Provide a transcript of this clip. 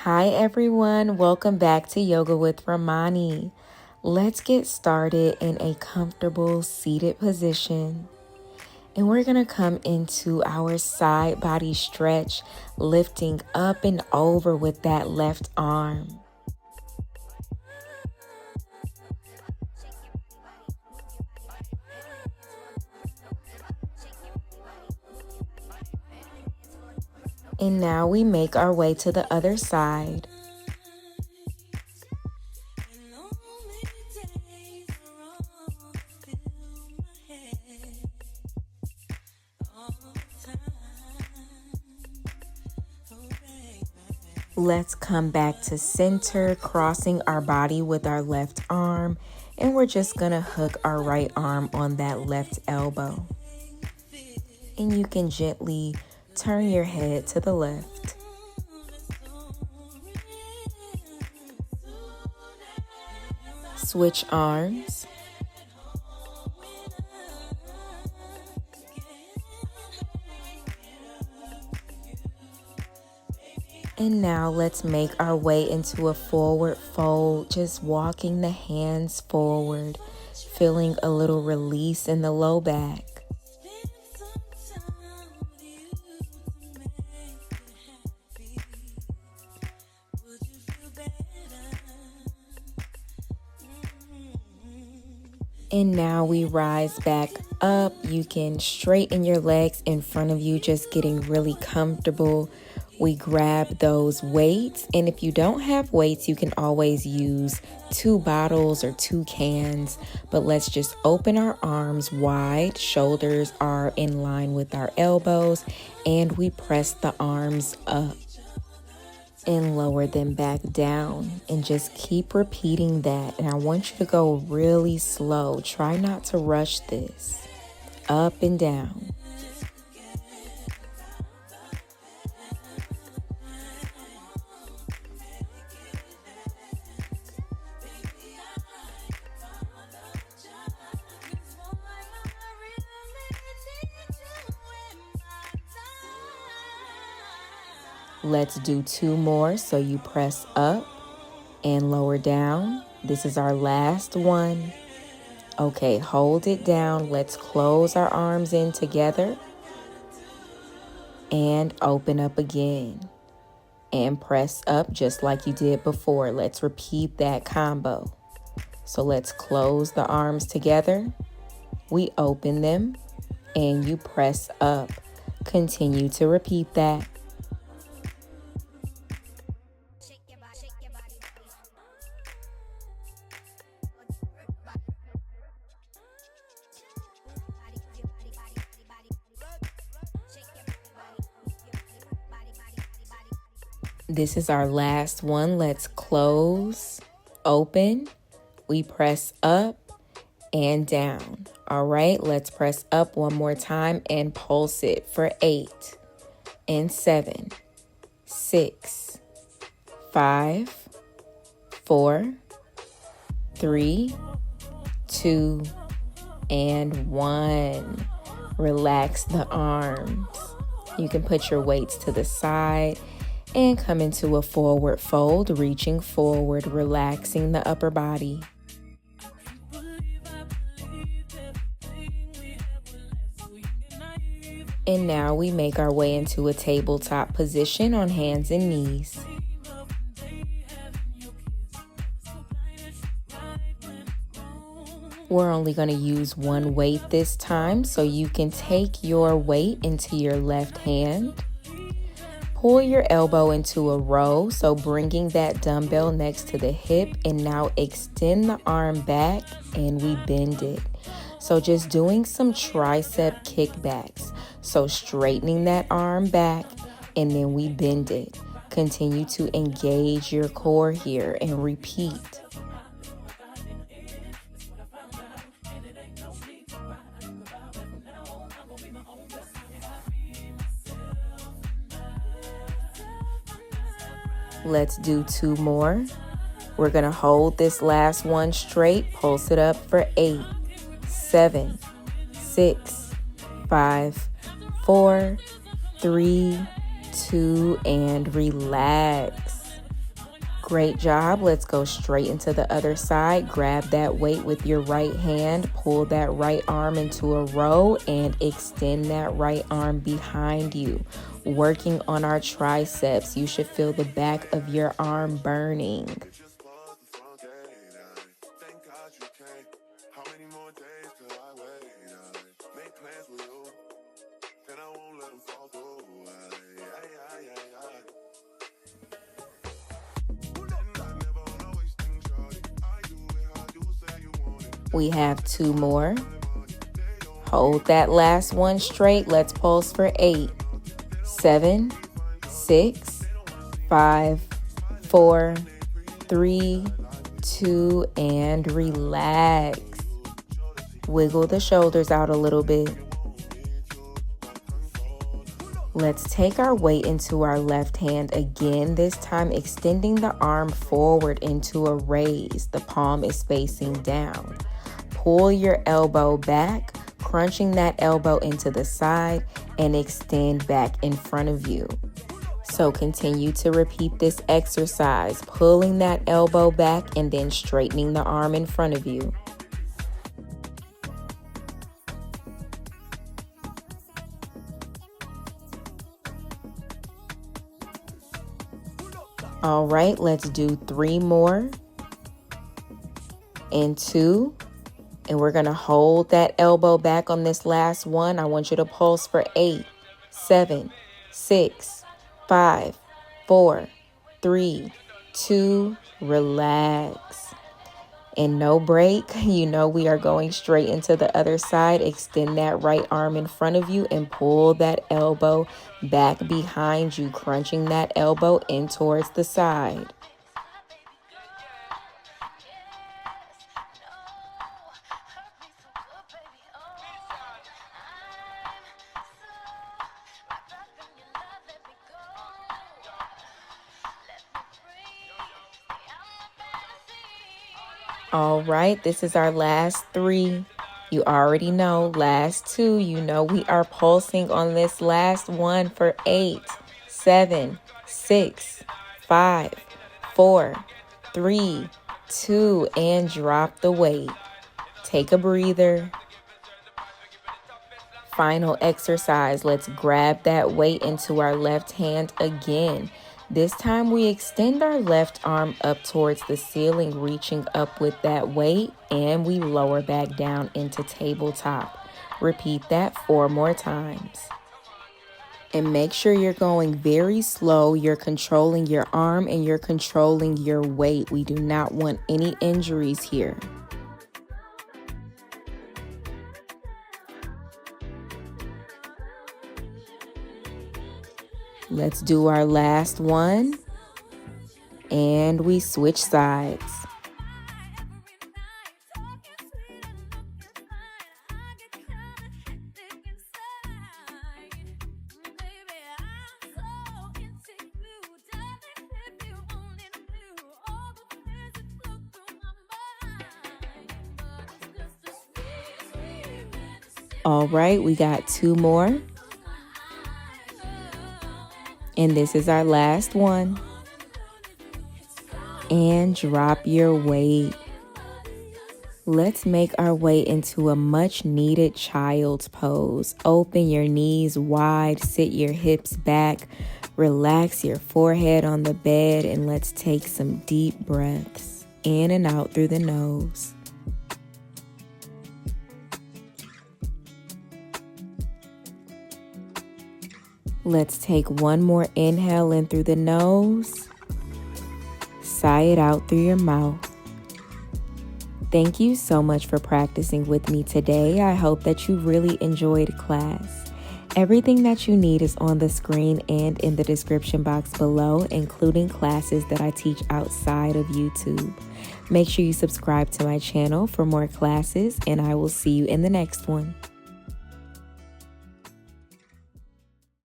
Hi everyone, welcome back to Yoga with Ramoni. Let's get started in a comfortable seated position. And we're going to come into our side body stretch, lifting up and over with that left arm. And now we make our way to the other side. Let's come back to center, crossing our body with our left arm, and we're just gonna hook our right arm on that left elbow. And you can gently turn your head to the left. Switch arms. And now let's make our way into a forward fold, just walking the hands forward, feeling a little release in the low back. And now we rise back up. You can straighten your legs in front of you, just getting really comfortable. We grab those weights, and if you don't have weights, you can always use 2 bottles or 2 cans, but let's just open our arms wide. Shoulders are in line with our elbows, and we press the arms up and lower them back down, and just keep repeating that. And I want you to go really slow. Try not to rush this. Up and down. Let's do 2 more. So you press up and lower down. This is our last one. Okay, hold it down. Let's close our arms in together and open up again. And press up just like you did before. Let's repeat that combo. So let's close the arms together. We open them and you press up. Continue to repeat that. This is our last one. Let's close, open, we press up and down. All right, let's press up one more time and pulse it for 8 and 7, 6, 5, 4, 3, 2, and 1. Relax the arms. You can put your weights to the side and come into a forward fold, reaching forward, relaxing the upper body. And now we make our way into a tabletop position on hands and knees. We're only going to use 1 weight this time, so you can take your weight into your left hand. Pull your elbow into a row, so bringing that dumbbell next to the hip, and now extend the arm back and we bend it. So just doing some tricep kickbacks. So straightening that arm back and then we bend it. Continue to engage your core here and repeat. Let's do 2 more. We're going to hold this last one straight, pulse it up for 8, 7, 6, 5, 4, 3, 2, and relax. Great job. Let's go straight into the other side. Grab that weight with your right hand, pull that right arm into a row, and extend that right arm behind you. Working on our triceps, you should feel the back of your arm burning. We have 2 more. Hold that last one straight. Let's pulse for 8, 7, 6, 5, 4, 3, 2, and relax. Wiggle the shoulders out a little bit. Let's take our weight into our left hand again, this time extending the arm forward into a raise. The palm is facing down. Pull your elbow back, crunching that elbow into the side, and extend back in front of you. So continue to repeat this exercise, pulling that elbow back and then straightening the arm in front of you. All right, let's do 3 more and 2. And we're gonna hold that elbow back on this last one. I want you to pulse for 8, 7, 6, 5, 4, 3, 2, relax. And no break. You know we are going straight into the other side. Extend that right arm in front of you and pull that elbow back behind you, crunching that elbow in towards the side. All right, this is our last 3. You already know, last 2, you know we are pulsing on this last one for 8, 7, 6, 5, 4, 3, 2, and drop the weight. Take a breather. Final exercise. Let's grab that weight into our left hand again. This time we extend our left arm up towards the ceiling, reaching up with that weight, and we lower back down into tabletop. Repeat that 4 more times. And make sure you're going very slow. You're controlling your arm and you're controlling your weight. We do not want any injuries here. Let's do our last one, and we switch sides. All right, we got 2 more. And this is our last one. And drop your weight. Let's make our way into a much needed child's pose. Open your knees wide, sit your hips back, relax your forehead on the bed, and let's take some deep breaths in and out through the nose. Let's take one more inhale in through the nose. Sigh it out through your mouth. Thank you so much for practicing with me today. I hope that you really enjoyed class. Everything that you need is on the screen and in the description box below, including classes that I teach outside of YouTube. Make sure you subscribe to my channel for more classes, and I will see you in the next one.